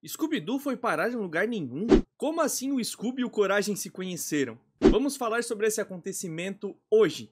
Scooby-Doo foi parar em lugar nenhum? Como assim o Scooby e o Coragem se conheceram? Vamos falar sobre esse acontecimento hoje.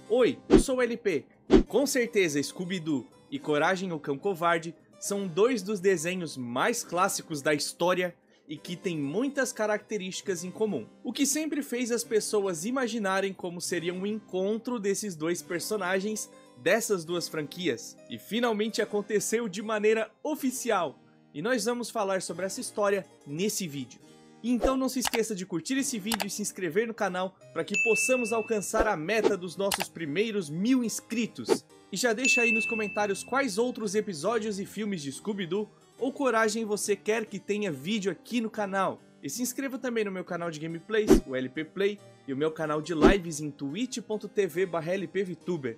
Oi, eu sou o LP e com certeza Scooby-Doo e Coragem o Cão Covarde são dois dos desenhos mais clássicos da história e que têm muitas características em comum, o que sempre fez as pessoas imaginarem como seria um encontro desses dois personagens dessas duas franquias, e finalmente aconteceu de maneira oficial, e nós vamos falar sobre essa história nesse vídeo. Então não se esqueça de curtir esse vídeo e se inscrever no canal para que possamos alcançar a meta dos nossos primeiros 1000 inscritos. E já deixa aí nos comentários quais outros episódios e filmes de Scooby-Doo ou Coragem você quer que tenha vídeo aqui no canal. E se inscreva também no meu canal de gameplays, o LP Play, e o meu canal de lives em twitch.tv/lpvtuber.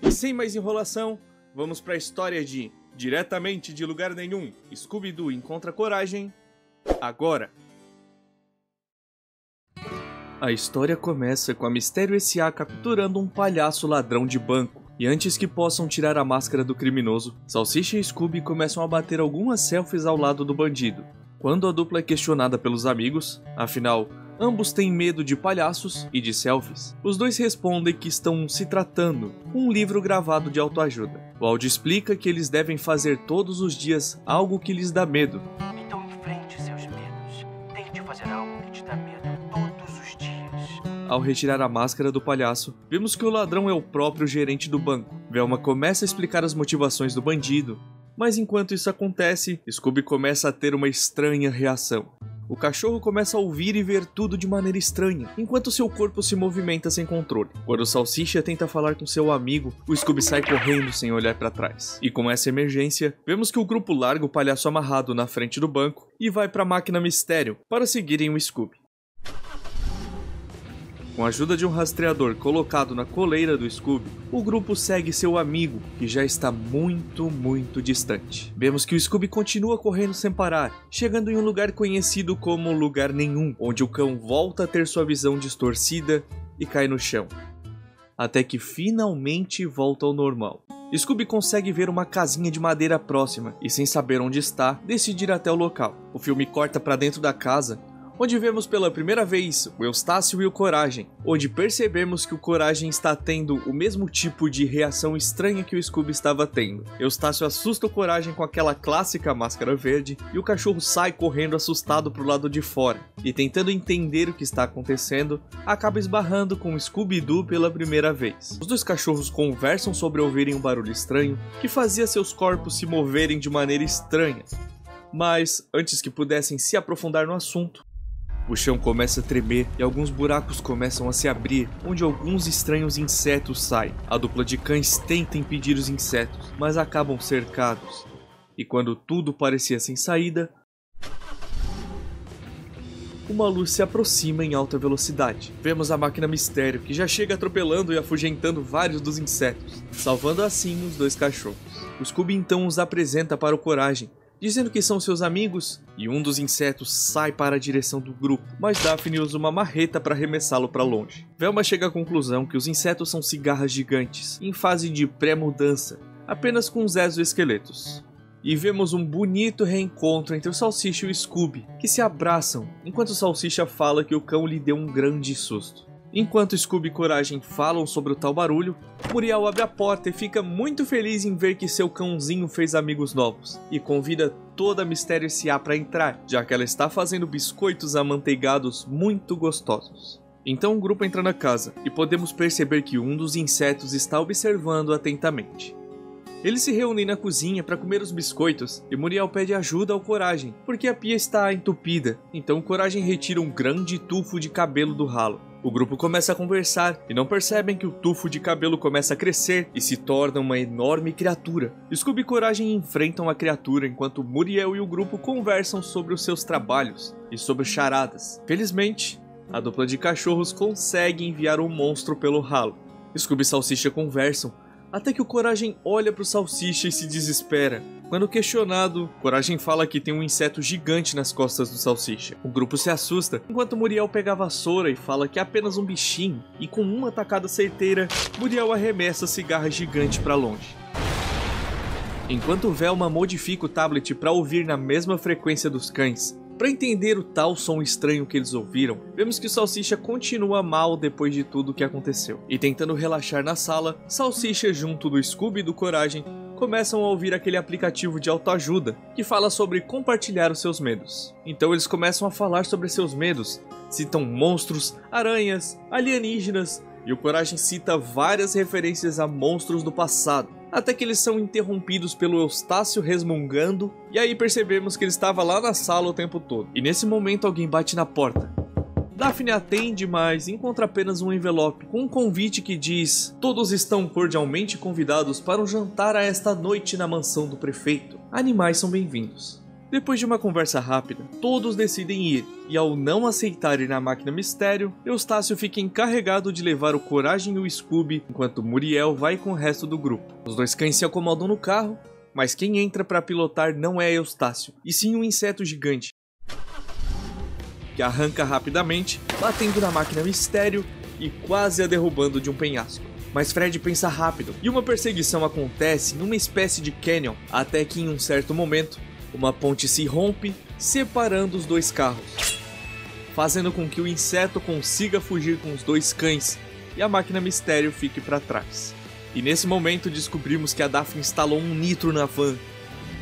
E sem mais enrolação, vamos para a história de Diretamente de Lugar Nenhum, Scooby-Doo encontra Coragem, agora! A história começa com a Mistério S.A. capturando um palhaço ladrão de banco. E antes que possam tirar a máscara do criminoso, Salsicha e Scooby começam a bater algumas selfies ao lado do bandido. Quando a dupla é questionada pelos amigos, afinal, ambos têm medo de palhaços e de selfies, os dois respondem que estão se tratando um livro gravado de autoajuda. O áudio explica que eles devem fazer todos os dias algo que lhes dá medo. Então enfrente seus medos. Tente fazer algo que te dá medo todos os dias. Ao retirar a máscara do palhaço, vemos que o ladrão é o próprio gerente do banco. Velma começa a explicar as motivações do bandido, mas enquanto isso acontece, Scooby começa a ter uma estranha reação. O cachorro começa a ouvir e ver tudo de maneira estranha, enquanto seu corpo se movimenta sem controle. Quando o Salsicha tenta falar com seu amigo, o Scooby sai correndo sem olhar para trás. E com essa emergência, vemos que o grupo larga o palhaço amarrado na frente do banco e vai para a máquina Mistério para seguirem o Scooby. Com a ajuda de um rastreador colocado na coleira do Scooby, o grupo segue seu amigo, que já está muito distante. Vemos que o Scooby continua correndo sem parar, chegando em um lugar conhecido como Lugar Nenhum, onde o cão volta a ter sua visão distorcida e cai no chão. Até que finalmente volta ao normal. Scooby consegue ver uma casinha de madeira próxima e, sem saber onde está, decide ir até o local. O filme corta para dentro da casa, onde vemos pela primeira vez o Eustácio e o Coragem, onde percebemos que o Coragem está tendo o mesmo tipo de reação estranha que o Scooby estava tendo. Eustácio assusta o Coragem com aquela clássica máscara verde e o cachorro sai correndo assustado pro lado de fora, e tentando entender o que está acontecendo, acaba esbarrando com o Scooby-Doo pela primeira vez. Os dois cachorros conversam sobre ouvirem um barulho estranho que fazia seus corpos se moverem de maneira estranha. Mas, antes que pudessem se aprofundar no assunto, o chão começa a tremer e alguns buracos começam a se abrir, onde alguns estranhos insetos saem. A dupla de cães tenta impedir os insetos, mas acabam cercados. E quando tudo parecia sem saída, uma luz se aproxima em alta velocidade. Vemos a máquina Mistério, que já chega atropelando e afugentando vários dos insetos, salvando assim os dois cachorros. O Scooby então os apresenta para o Coragem, dizendo que são seus amigos, e um dos insetos sai para a direção do grupo, mas Daphne usa uma marreta para arremessá-lo para longe. Velma chega à conclusão que os insetos são cigarras gigantes, em fase de pré-mudança, apenas com os exoesqueletos. E vemos um bonito reencontro entre o Salsicha e o Scooby, que se abraçam, enquanto o Salsicha fala que o cão lhe deu um grande susto. Enquanto Scooby e Coragem falam sobre o tal barulho, Muriel abre a porta e fica muito feliz em ver que seu cãozinho fez amigos novos, e convida toda a Mistério S.A. para entrar, já que ela está fazendo biscoitos amanteigados muito gostosos. Então o grupo entra na casa, e podemos perceber que um dos insetos está observando atentamente. Eles se reúnem na cozinha para comer os biscoitos, e Muriel pede ajuda ao Coragem, porque a pia está entupida, então o Coragem retira um grande tufo de cabelo do ralo. O grupo começa a conversar e não percebem que o tufo de cabelo começa a crescer e se torna uma enorme criatura. Scooby e Coragem enfrentam a criatura enquanto Muriel e o grupo conversam sobre os seus trabalhos e sobre charadas. Felizmente, a dupla de cachorros consegue enviar um monstro pelo ralo. Scooby e Salsicha conversam, até que o Coragem olha para o Salsicha e se desespera, Quando questionado, Coragem fala que tem um inseto gigante nas costas do Salsicha. O grupo se assusta, enquanto Muriel pega a vassoura e fala que é apenas um bichinho, e com uma tacada certeira, Muriel arremessa a cigarra gigante para longe. Enquanto Velma modifica o tablet para ouvir na mesma frequência dos cães, para entender o tal som estranho que eles ouviram, vemos que o Salsicha continua mal depois de tudo o que aconteceu. E tentando relaxar na sala, Salsicha junto do Scooby e do Coragem começam a ouvir aquele aplicativo de autoajuda que fala sobre compartilhar os seus medos. Então eles começam a falar sobre seus medos, citam monstros, aranhas, alienígenas, e o Coragem cita várias referências a monstros do passado, até que eles são interrompidos pelo Eustácio resmungando, e aí percebemos que ele estava lá na sala o tempo todo. E nesse momento alguém bate na porta. Daphne atende, mas encontra apenas um envelope com um convite que diz: todos estão cordialmente convidados para um jantar a esta noite na mansão do prefeito. Animais são bem-vindos. Depois de uma conversa rápida, todos decidem ir, e ao não aceitarem na máquina mistério, Eustácio fica encarregado de levar o Coragem e o Scooby, enquanto Muriel vai com o resto do grupo. Os dois cães se acomodam no carro, mas quem entra para pilotar não é Eustácio, e sim um inseto gigante, que arranca rapidamente, batendo na máquina mistério e quase a derrubando de um penhasco. Mas Fred pensa rápido, e uma perseguição acontece numa espécie de canyon, até que em um certo momento, uma ponte se rompe, separando os dois carros, fazendo com que o inseto consiga fugir com os dois cães e a máquina mistério fique para trás. E nesse momento descobrimos que a Daphne instalou um nitro na van,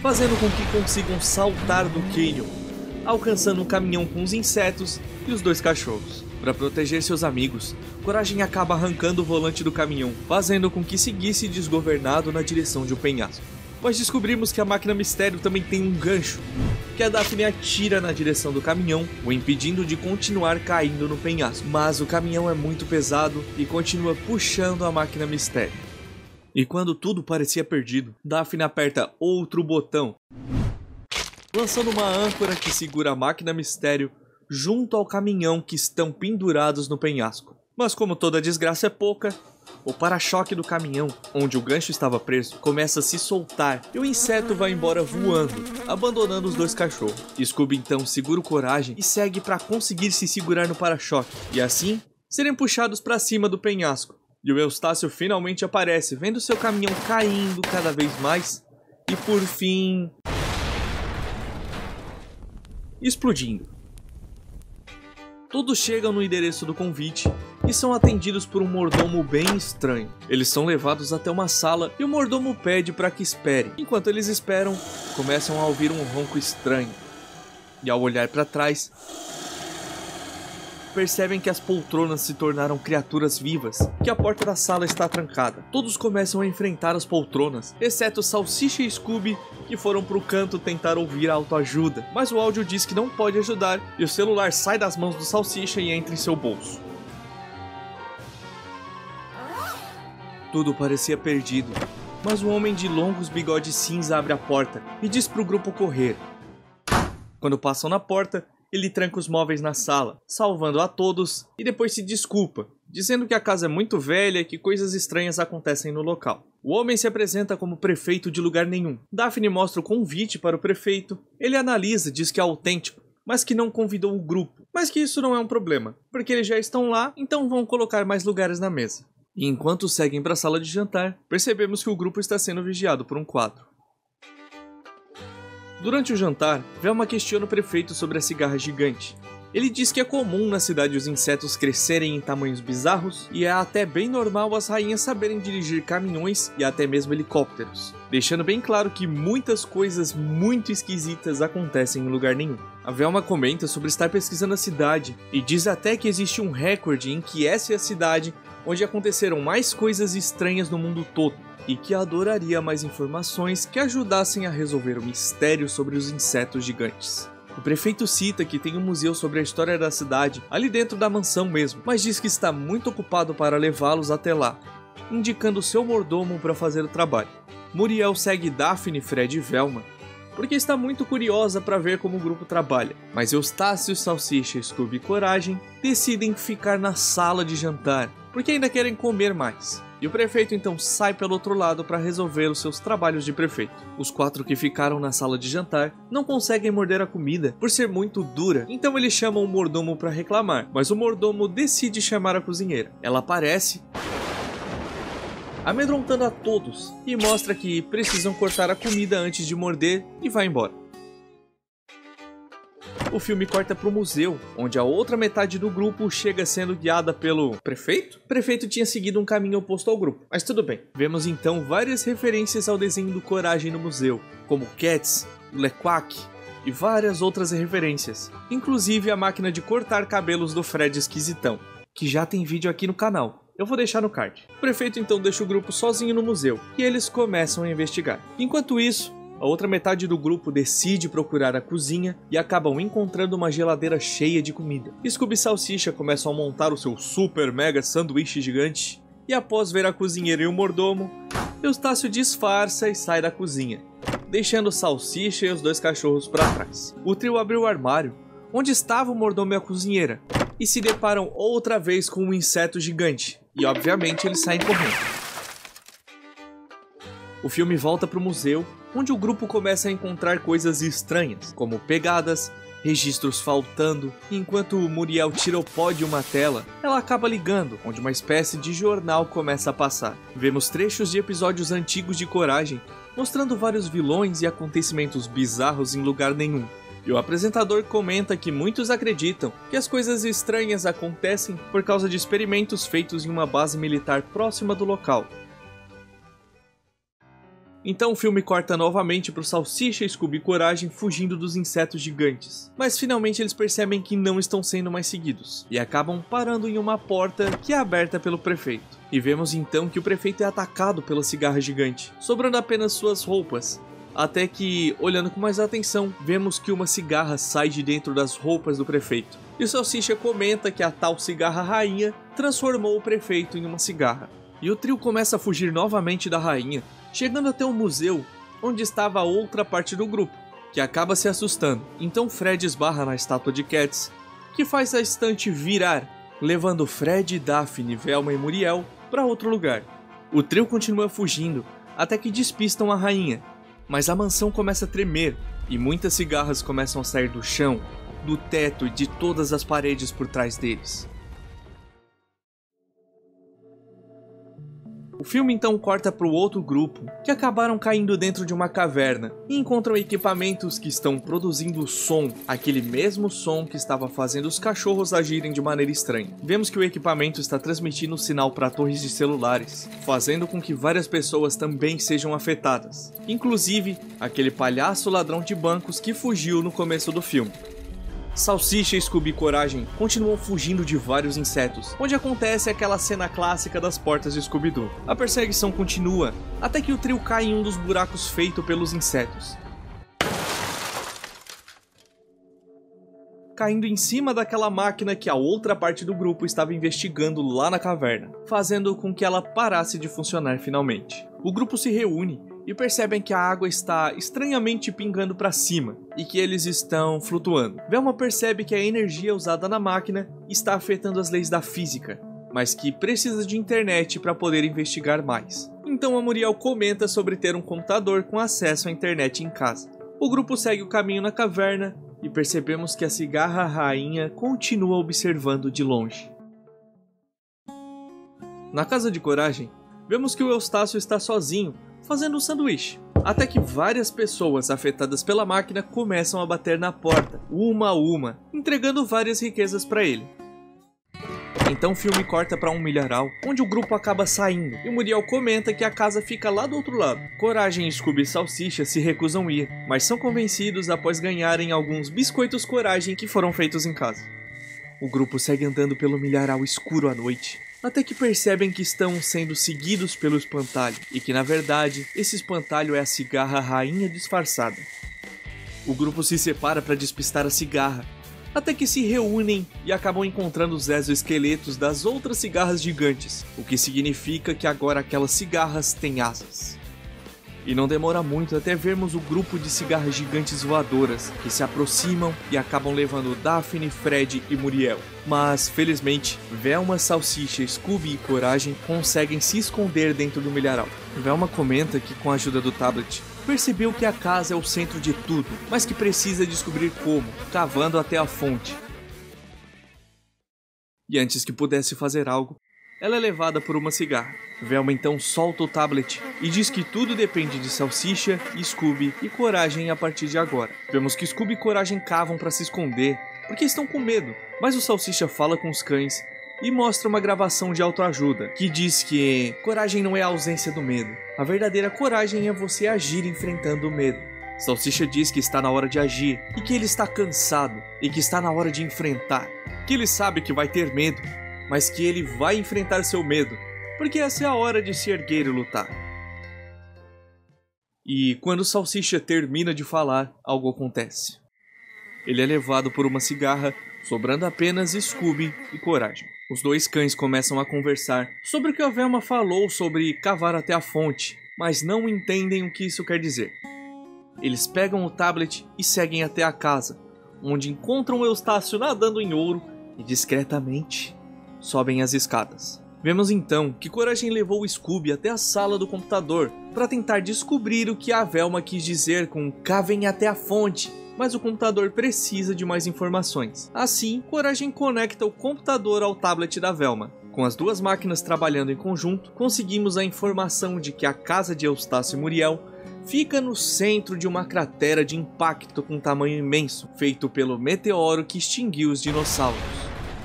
fazendo com que consigam saltar do canyon, alcançando um caminhão com os insetos e os dois cachorros. Para proteger seus amigos, Coragem acaba arrancando o volante do caminhão, fazendo com que seguisse desgovernado na direção de um penhasco. Mas descobrimos que a máquina mistério também tem um gancho, que a Daphne atira na direção do caminhão, o impedindo de continuar caindo no penhasco. Mas o caminhão é muito pesado e continua puxando a máquina mistério. E quando tudo parecia perdido, Daphne aperta outro botão, lançando uma âncora que segura a máquina mistério junto ao caminhão que estão pendurados no penhasco. Mas como toda desgraça é pouca, o para-choque do caminhão, onde o gancho estava preso, começa a se soltar e o inseto vai embora voando, abandonando os dois cachorros. Scooby então segura o Coragem e segue para conseguir se segurar no para-choque, e assim serem puxados para cima do penhasco. E o Eustácio finalmente aparece, vendo seu caminhão caindo cada vez mais e por fim explodindo. Todos chegam no endereço do convite e são atendidos por um mordomo bem estranho. Eles são levados até uma sala e o mordomo pede para que espere. Enquanto eles esperam, começam a ouvir um ronco estranho. E ao olhar para trás, percebem que as poltronas se tornaram criaturas vivas, que a porta da sala está trancada. Todos começam a enfrentar as poltronas, exceto Salsicha e Scooby, que foram pro canto tentar ouvir a autoajuda. Mas o áudio diz que não pode ajudar e o celular sai das mãos do Salsicha e entra em seu bolso. Tudo parecia perdido, mas um homem de longos bigodes cinza abre a porta e diz pro grupo correr. Quando passam na porta, ele tranca os móveis na sala, salvando a todos e depois se desculpa, dizendo que a casa é muito velha e que coisas estranhas acontecem no local. O homem se apresenta como prefeito de lugar nenhum. Daphne mostra o convite para o prefeito, ele analisa, diz que é autêntico, mas que não convidou o grupo. Mas que isso não é um problema, porque eles já estão lá, então vão colocar mais lugares na mesa. E enquanto seguem para a sala de jantar, percebemos que o grupo está sendo vigiado por um quadro. Durante o jantar, Velma questiona o prefeito sobre a cigarra gigante. Ele diz que é comum na cidade os insetos crescerem em tamanhos bizarros e é até bem normal as rainhas saberem dirigir caminhões e até mesmo helicópteros, deixando bem claro que muitas coisas muito esquisitas acontecem em lugar nenhum. A Velma comenta sobre estar pesquisando a cidade e diz até que existe um recorde em que essa é a cidade onde aconteceram mais coisas estranhas no mundo todo, e que adoraria mais informações que ajudassem a resolver o mistério sobre os insetos gigantes. O prefeito cita que tem um museu sobre a história da cidade ali dentro da mansão mesmo, mas diz que está muito ocupado para levá-los até lá, indicando seu mordomo para fazer o trabalho. Muriel segue Daphne, Fred e Velma, porque está muito curiosa para ver como o grupo trabalha, mas Eustácio, Salsicha, Scooby e Coragem decidem ficar na sala de jantar, porque ainda querem comer mais. E o prefeito então sai pelo outro lado para resolver os seus trabalhos de prefeito. Os 4 que ficaram na sala de jantar não conseguem morder a comida por ser muito dura, então eles chamam o mordomo para reclamar, mas o mordomo decide chamar a cozinheira. Ela aparece, amedrontando a todos, e mostra que precisam cortar a comida antes de morder e vai embora. O filme corta para o museu, onde a outra metade do grupo chega sendo guiada pelo prefeito? O prefeito tinha seguido um caminho oposto ao grupo, mas tudo bem. Vemos então várias referências ao desenho do Coragem no museu, como Cats, LeQuack e várias outras referências, inclusive a máquina de cortar cabelos do Fred Esquisitão, que já tem vídeo aqui no canal. Eu vou deixar no card. O prefeito então deixa o grupo sozinho no museu, e eles começam a investigar. Enquanto isso, a outra metade do grupo decide procurar a cozinha e acabam encontrando uma geladeira cheia de comida. Scooby e Salsicha começam a montar o seu super mega sanduíche gigante, e após ver a cozinheira e o mordomo, Eustácio disfarça e sai da cozinha, deixando Salsicha e os 2 cachorros para trás. O trio abre o armário, onde estava o mordomo e a cozinheira, e se deparam outra vez com um inseto gigante, e obviamente eles saem correndo. O filme volta para o museu, onde o grupo começa a encontrar coisas estranhas, como pegadas, registros faltando, e enquanto Muriel tira o pó de uma tela, ela acaba ligando, onde uma espécie de jornal começa a passar. Vemos trechos de episódios antigos de Coragem, mostrando vários vilões e acontecimentos bizarros em lugar nenhum. E o apresentador comenta que muitos acreditam que as coisas estranhas acontecem por causa de experimentos feitos em uma base militar próxima do local. Então o filme corta novamente pro Salsicha e Scooby Coragem fugindo dos insetos gigantes. Mas finalmente eles percebem que não estão sendo mais seguidos, e acabam parando em uma porta que é aberta pelo prefeito. E vemos então que o prefeito é atacado pela cigarra gigante, sobrando apenas suas roupas. Até que, olhando com mais atenção, vemos que uma cigarra sai de dentro das roupas do prefeito. E o Salsicha comenta que a tal cigarra rainha transformou o prefeito em uma cigarra. E o trio começa a fugir novamente da rainha, chegando até o museu, onde estava a outra parte do grupo, que acaba se assustando. Então Fred esbarra na estátua de Cats, que faz a estante virar, levando Fred, Daphne, Velma e Muriel para outro lugar. O trio continua fugindo, até que despistam a rainha, mas a mansão começa a tremer, e muitas cigarras começam a sair do chão, do teto e de todas as paredes por trás deles. O filme então corta para o outro grupo, que acabaram caindo dentro de uma caverna e encontram equipamentos que estão produzindo som, aquele mesmo som que estava fazendo os cachorros agirem de maneira estranha. Vemos que o equipamento está transmitindo sinal para torres de celulares, fazendo com que várias pessoas também sejam afetadas, inclusive aquele palhaço ladrão de bancos que fugiu no começo do filme. Salsicha e Scooby Coragem continuam fugindo de vários insetos, onde acontece aquela cena clássica das portas de Scooby-Doo. A perseguição continua, até que o trio cai em um dos buracos feito pelos insetos, caindo em cima daquela máquina que a outra parte do grupo estava investigando lá na caverna, fazendo com que ela parasse de funcionar finalmente. O grupo se reúne e percebem que a água está estranhamente pingando para cima e que eles estão flutuando. Velma percebe que a energia usada na máquina está afetando as leis da física, mas que precisa de internet para poder investigar mais. Então a Muriel comenta sobre ter um computador com acesso à internet em casa. O grupo segue o caminho na caverna e percebemos que a cigarra rainha continua observando de longe. Na casa de Coragem, vemos que o Eustácio está sozinho, fazendo um sanduíche, até que várias pessoas afetadas pela máquina começam a bater na porta, uma a uma, entregando várias riquezas para ele. Então o filme corta para um milharal, onde o grupo acaba saindo, e Muriel comenta que a casa fica lá do outro lado. Coragem e Scooby e Salsicha se recusam a ir, mas são convencidos após ganharem alguns biscoitos Coragem que foram feitos em casa. O grupo segue andando pelo milharal escuro à noite, até que percebem que estão sendo seguidos pelo espantalho, e que na verdade esse espantalho é a cigarra rainha disfarçada. O grupo se separa para despistar a cigarra, até que se reúnem e acabam encontrando os exoesqueletos das outras cigarras gigantes, o que significa que agora aquelas cigarras têm asas. E não demora muito até vermos o grupo de cigarras gigantes voadoras que se aproximam e acabam levando Daphne, Fred e Muriel. Mas, felizmente, Velma, Salsicha, Scooby e Coragem conseguem se esconder dentro do milharal. Velma comenta que, com a ajuda do tablet, percebeu que a casa é o centro de tudo, mas que precisa descobrir como, cavando até a fonte. E antes que pudesse fazer algo, ela é levada por uma cigarra. Velma então solta o tablet e diz que tudo depende de Salsicha, Scooby e Coragem a partir de agora. Vemos que Scooby e Coragem cavam para se esconder porque estão com medo, mas o Salsicha fala com os cães e mostra uma gravação de autoajuda que diz que coragem não é a ausência do medo. A verdadeira coragem é você agir enfrentando o medo. Salsicha diz que está na hora de agir e que ele está cansado e que está na hora de enfrentar. Que ele sabe que vai ter medo, mas que ele vai enfrentar seu medo, porque essa é a hora de se erguer e lutar. E quando Salsicha termina de falar, algo acontece. Ele é levado por uma cigarra, sobrando apenas Scooby e Coragem. Os dois cães começam a conversar sobre o que a Velma falou sobre cavar até a fonte, mas não entendem o que isso quer dizer. Eles pegam o tablet e seguem até a casa, onde encontram o Eustácio nadando em ouro e discretamente sobem as escadas. Vemos então que Coragem levou o Scooby até a sala do computador para tentar descobrir o que a Velma quis dizer com cavem até a fonte, mas o computador precisa de mais informações. Assim, Coragem conecta o computador ao tablet da Velma. Com as duas máquinas trabalhando em conjunto, conseguimos a informação de que a casa de Eustácio e Muriel fica no centro de uma cratera de impacto com tamanho imenso, feito pelo meteoro que extinguiu os dinossauros.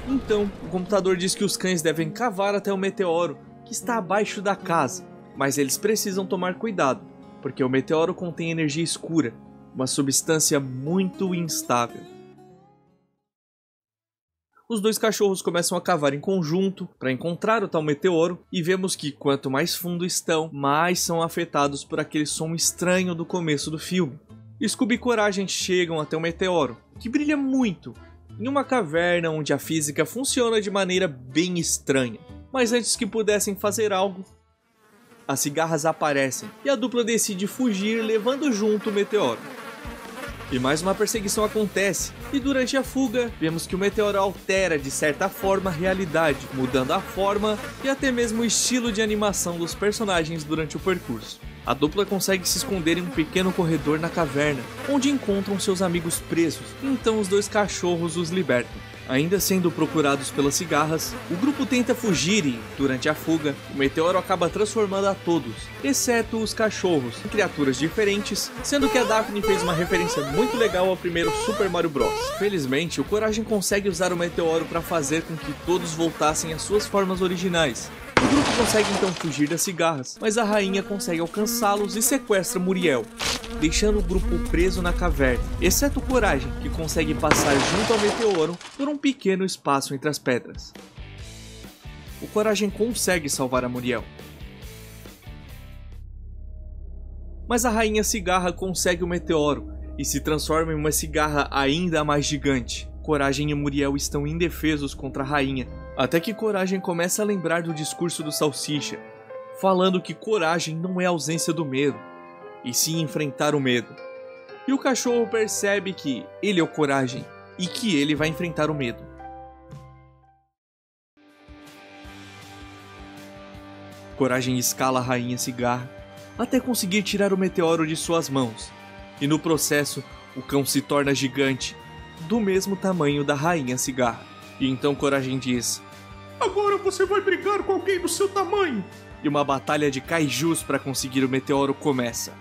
Então, o computador diz que os cães devem cavar até o meteoro, que está abaixo da casa, mas eles precisam tomar cuidado, porque o meteoro contém energia escura, uma substância muito instável. Os dois cachorros começam a cavar em conjunto para encontrar o tal meteoro e vemos que quanto mais fundo estão, mais são afetados por aquele som estranho do começo do filme. Scooby e Coragem chegam até o meteoro, que brilha muito, em uma caverna onde a física funciona de maneira bem estranha. Mas antes que pudessem fazer algo, as cigarras aparecem e a dupla decide fugir levando junto o meteoro. E mais uma perseguição acontece, e durante a fuga, vemos que o meteoro altera de certa forma a realidade, mudando a forma e até mesmo o estilo de animação dos personagens durante o percurso. A dupla consegue se esconder em um pequeno corredor na caverna, onde encontram seus amigos presos, e então os dois cachorros os libertam. Ainda sendo procurados pelas cigarras, o grupo tenta fugir e, durante a fuga, o meteoro acaba transformando a todos, exceto os cachorros, em criaturas diferentes, sendo que a Daphne fez uma referência muito legal ao primeiro Super Mario Bros. Felizmente, o Coragem consegue usar o meteoro para fazer com que todos voltassem às suas formas originais. O grupo consegue então fugir das cigarras, mas a rainha consegue alcançá-los e sequestra Muriel, deixando o grupo preso na caverna, exceto Coragem, que consegue passar junto ao meteoro por um pequeno espaço entre as pedras. O Coragem consegue salvar a Muriel, mas a rainha cigarra consegue o meteoro e se transforma em uma cigarra ainda mais gigante. Coragem e Muriel estão indefesos contra a rainha, até que Coragem começa a lembrar do discurso do Salsicha, falando que coragem não é ausência do medo, e sim enfrentar o medo. E o cachorro percebe que ele é o Coragem, e que ele vai enfrentar o medo. Coragem escala a rainha cigarra, até conseguir tirar o meteoro de suas mãos, e no processo, o cão se torna gigante, do mesmo tamanho da rainha cigarra. E então Coragem diz: agora você vai brigar com alguém do seu tamanho! E uma batalha de kaijus para conseguir o meteoro começa.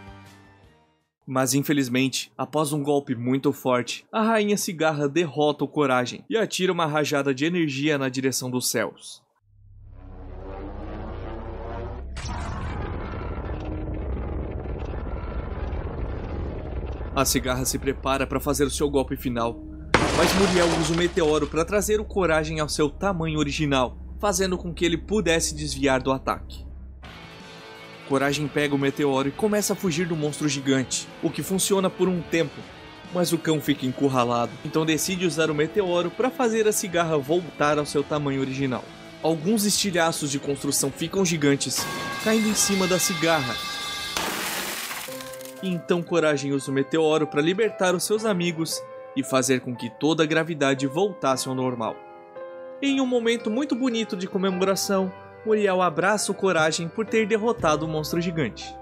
Mas infelizmente, após um golpe muito forte, a rainha cigarra derrota o Coragem e atira uma rajada de energia na direção dos céus. A cigarra se prepara para fazer o seu golpe final, mas Muriel usa o meteoro para trazer o Coragem ao seu tamanho original, fazendo com que ele pudesse desviar do ataque. Coragem pega o meteoro e começa a fugir do monstro gigante, o que funciona por um tempo, mas o cão fica encurralado, então decide usar o meteoro para fazer a cigarra voltar ao seu tamanho original. Alguns estilhaços de construção ficam gigantes, caindo em cima da cigarra, e então Coragem usa o meteoro para libertar os seus amigos e fazer com que toda a gravidade voltasse ao normal. Em um momento muito bonito de comemoração, Muriel abraça o Coragem por ter derrotado o monstro gigante.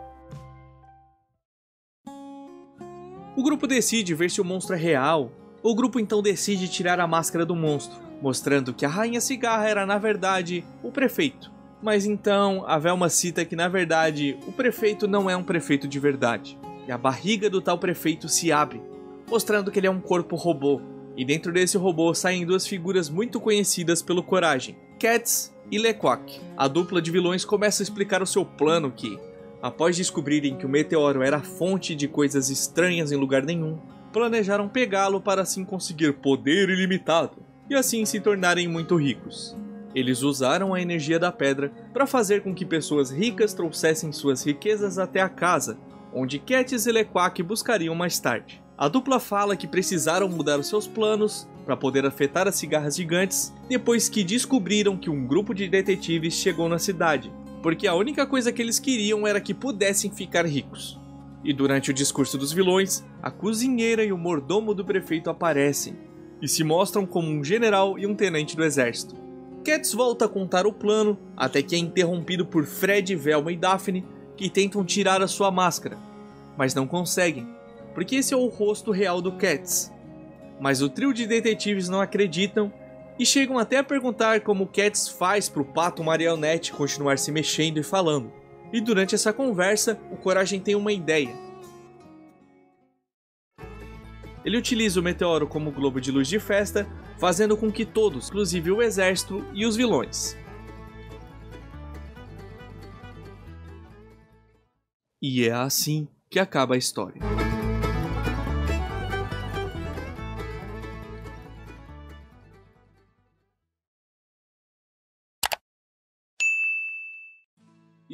O grupo decide ver se o monstro é real. O grupo então decide tirar a máscara do monstro, mostrando que a Rainha Cigarra era na verdade o prefeito. Mas então a Velma cita que na verdade o prefeito não é um prefeito de verdade. E a barriga do tal prefeito se abre, mostrando que ele é um corpo robô. E dentro desse robô saem duas figuras muito conhecidas pelo Coragem, Cats e LeQuack. A dupla de vilões começa a explicar o seu plano que, após descobrirem que o meteoro era a fonte de coisas estranhas em lugar nenhum, planejaram pegá-lo para assim conseguir poder ilimitado e assim se tornarem muito ricos. Eles usaram a energia da pedra para fazer com que pessoas ricas trouxessem suas riquezas até a casa, onde Cats e LeQuack buscariam mais tarde. A dupla fala que precisaram mudar os seus planos para poder afetar as cigarras gigantes depois que descobriram que um grupo de detetives chegou na cidade, porque a única coisa que eles queriam era que pudessem ficar ricos. E durante o discurso dos vilões, a cozinheira e o mordomo do prefeito aparecem e se mostram como um general e um tenente do exército. Cats volta a contar o plano até que é interrompido por Fred, Velma e Daphne, que tentam tirar a sua máscara, mas não conseguem, porque esse é o rosto real do Cats. Mas o trio de detetives não acreditam e chegam até a perguntar como Cats faz para o pato marionete continuar se mexendo e falando. E durante essa conversa, o Coragem tem uma ideia. Ele utiliza o meteoro como globo de luz de festa, fazendo com que todos, inclusive o exército e os vilões. E é assim que acaba a história.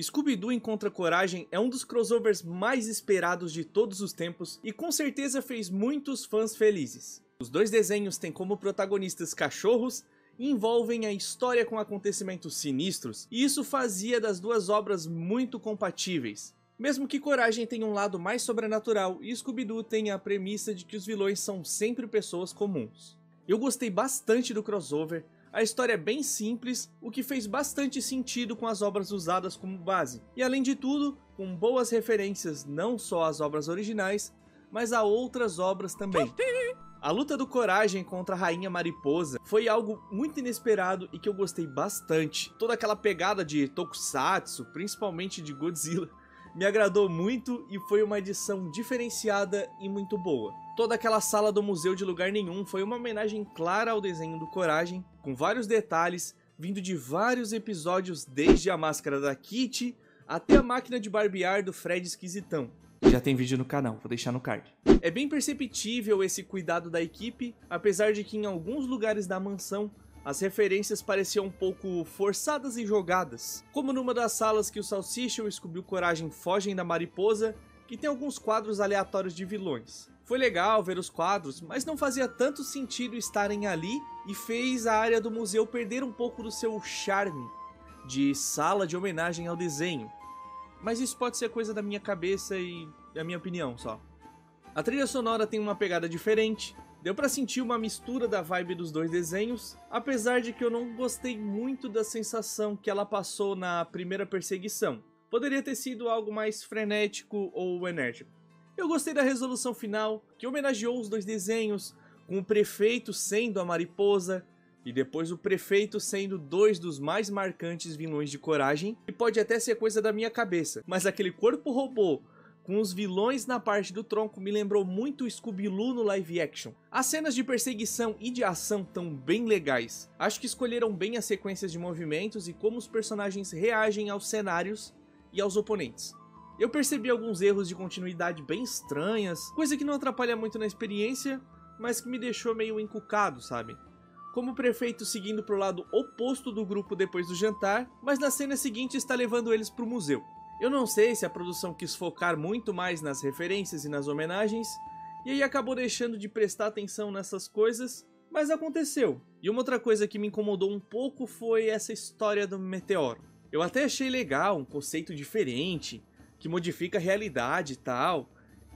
Scooby-Doo Encontra Coragem é um dos crossovers mais esperados de todos os tempos e com certeza fez muitos fãs felizes. Os dois desenhos têm como protagonistas cachorros e envolvem a história com acontecimentos sinistros, e isso fazia das duas obras muito compatíveis. Mesmo que Coragem tenha um lado mais sobrenatural e Scooby-Doo tenha a premissa de que os vilões são sempre pessoas comuns. Eu gostei bastante do crossover. A história é bem simples, o que fez bastante sentido com as obras usadas como base, e além de tudo, com boas referências não só às obras originais, mas a outras obras também. A luta do Coragem contra a Rainha Mariposa foi algo muito inesperado e que eu gostei bastante. Toda aquela pegada de Tokusatsu, principalmente de Godzilla, me agradou muito e foi uma edição diferenciada e muito boa. Toda aquela sala do Museu de Lugar Nenhum foi uma homenagem clara ao desenho do Coragem, com vários detalhes, vindo de vários episódios, desde a máscara da Kitty até a máquina de barbear do Fred Esquisitão. Já tem vídeo no canal, vou deixar no card. É bem perceptível esse cuidado da equipe, apesar de que em alguns lugares da mansão as referências pareciam um pouco forçadas e jogadas, como numa das salas que o Salsicha e o Scooby Coragem fogem da mariposa, que tem alguns quadros aleatórios de vilões. Foi legal ver os quadros, mas não fazia tanto sentido estarem ali e fez a área do museu perder um pouco do seu charme de sala de homenagem ao desenho. Mas isso pode ser coisa da minha cabeça e é a minha opinião só. A trilha sonora tem uma pegada diferente, deu pra sentir uma mistura da vibe dos dois desenhos, apesar de que eu não gostei muito da sensação que ela passou na primeira perseguição. Poderia ter sido algo mais frenético ou enérgico. Eu gostei da resolução final, que homenageou os dois desenhos, com o prefeito sendo a mariposa, e depois o prefeito sendo dois dos mais marcantes vilões de Coragem, e pode até ser coisa da minha cabeça, mas aquele corpo robô com os vilões na parte do tronco me lembrou muito o Scooby-Doo no live action. As cenas de perseguição e de ação estão bem legais. Acho que escolheram bem as sequências de movimentos e como os personagens reagem aos cenários e aos oponentes. Eu percebi alguns erros de continuidade bem estranhas, coisa que não atrapalha muito na experiência, mas que me deixou meio encucado, sabe? Como o prefeito seguindo pro lado oposto do grupo depois do jantar, mas na cena seguinte está levando eles pro museu. Eu não sei se a produção quis focar muito mais nas referências e nas homenagens, e aí acabou deixando de prestar atenção nessas coisas, mas aconteceu. E uma outra coisa que me incomodou um pouco foi essa história do meteoro. Eu até achei legal, um conceito diferente, que modifica a realidade e tal,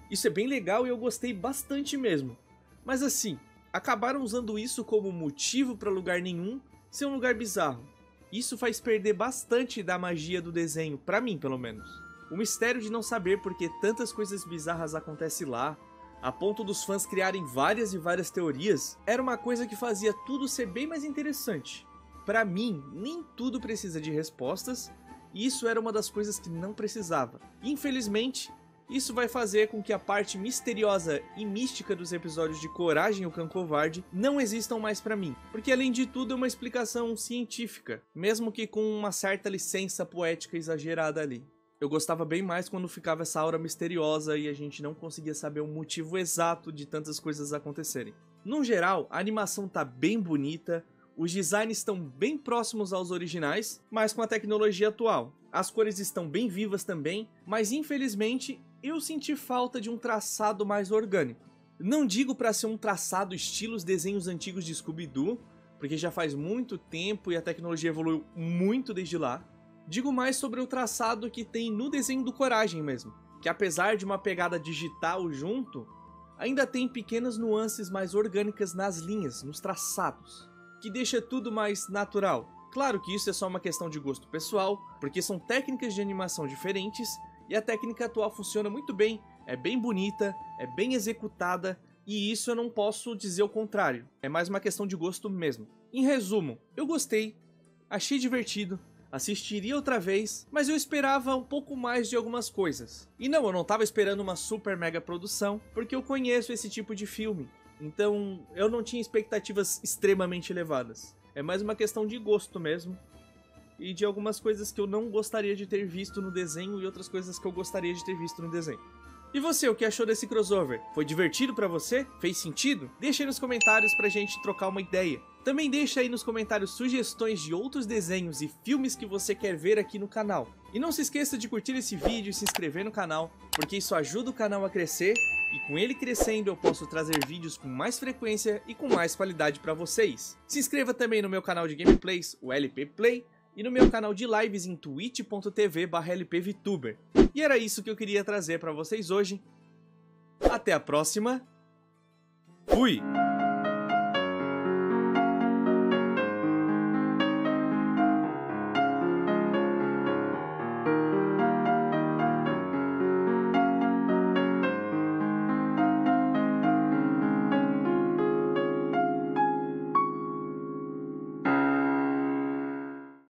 Isso é bem legal e eu gostei bastante mesmo. Mas assim, acabaram usando isso como motivo para lugar nenhum ser um lugar bizarro. Isso faz perder bastante da magia do desenho, pra mim pelo menos. O mistério de não saber por que tantas coisas bizarras acontecem lá, a ponto dos fãs criarem várias e várias teorias, era uma coisa que fazia tudo ser bem mais interessante. Pra mim, nem tudo precisa de respostas, e isso era uma das coisas que não precisava. Infelizmente, isso vai fazer com que a parte misteriosa e mística dos episódios de Coragem, o Cão Covarde não existam mais pra mim, porque além de tudo é uma explicação científica, mesmo que com uma certa licença poética exagerada ali. Eu gostava bem mais quando ficava essa aura misteriosa e a gente não conseguia saber o motivo exato de tantas coisas acontecerem. No geral, a animação tá bem bonita, os designs estão bem próximos aos originais, mas com a tecnologia atual. As cores estão bem vivas também, mas infelizmente eu senti falta de um traçado mais orgânico. Não digo para ser um traçado estilo os desenhos antigos de Scooby-Doo, porque já faz muito tempo e a tecnologia evoluiu muito desde lá. Digo mais sobre o traçado que tem no desenho do Coragem mesmo, que apesar de uma pegada digital junto, ainda tem pequenas nuances mais orgânicas nas linhas, nos traçados, que deixa tudo mais natural. Claro que isso é só uma questão de gosto pessoal, porque são técnicas de animação diferentes, e a técnica atual funciona muito bem, é bem bonita, é bem executada, e isso eu não posso dizer o contrário, é mais uma questão de gosto mesmo. Em resumo, eu gostei, achei divertido, assistiria outra vez, mas eu esperava um pouco mais de algumas coisas. E não, eu não tava esperando uma super mega produção, porque eu conheço esse tipo de filme, então eu não tinha expectativas extremamente elevadas. É mais uma questão de gosto mesmo, e de algumas coisas que eu não gostaria de ter visto no desenho e outras coisas que eu gostaria de ter visto no desenho. E você, o que achou desse crossover? Foi divertido pra você? Fez sentido? Deixa aí nos comentários pra gente trocar uma ideia. Também deixa aí nos comentários sugestões de outros desenhos e filmes que você quer ver aqui no canal. E não se esqueça de curtir esse vídeo e se inscrever no canal, porque isso ajuda o canal a crescer, e com ele crescendo eu posso trazer vídeos com mais frequência e com mais qualidade pra vocês. Se inscreva também no meu canal de gameplays, o LP Play, e no meu canal de lives em twitch.tv/lpvtuber. E era isso que eu queria trazer pra vocês hoje. Até a próxima. Fui!